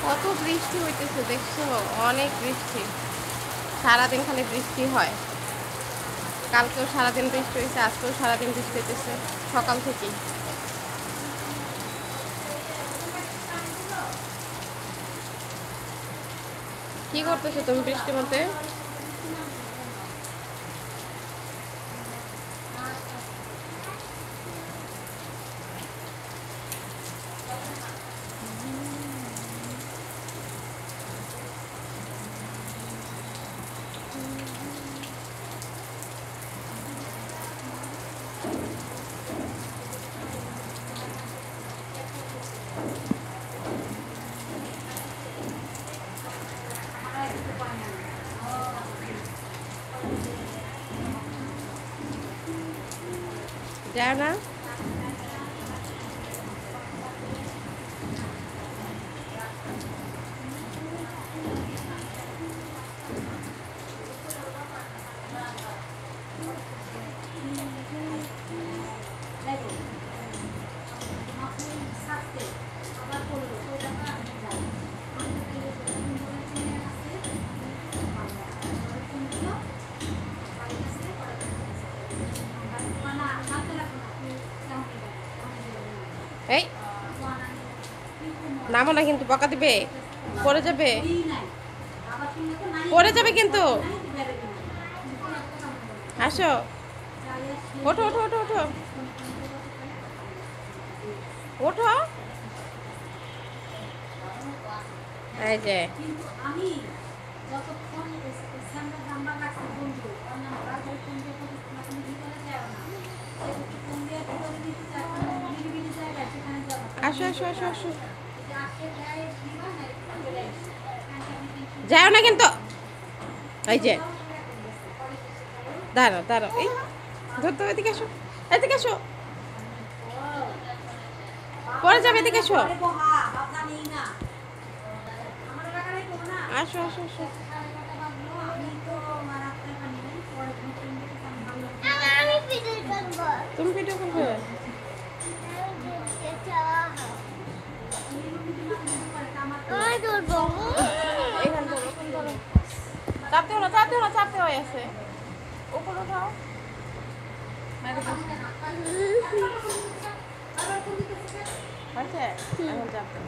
কত বৃষ্টি হইতেছে দেখছো, অনেক বৃষ্টি, সারাদিন খালি বৃষ্টি হয়। কালকেও সারাদিন বৃষ্টি হয়েছে, আজকেও সারাদিন বৃষ্টি হইতেছে সকাল থেকেই। কি করতেছো তুমি বৃষ্টির মধ্যে? যায় না? এই নামো না কিন্তু, বকা দিবে, পড়ে যাবে, পড়ে যাবে কিন্তু। আসো, ওঠো ওঠো ওঠো ওঠো ওঠো। এই যে আসো আসো আসো আসো, যাও না কিন্তু। এই যে দাঁড়াও দাঁড়াও, এই ধরতো, এদিকে আসো, এদিকে আসো, পরে যাবে, এদিকে আসো, আসো আসো আসো। তুমি ভিডিও করবে? এখান ধরো, ওখান ধরো, চাপতে হলো, চাপতে হলো, চাপতে হয়ে আছে, উপরে উঠাও। হয়েছে, এখন চাপতে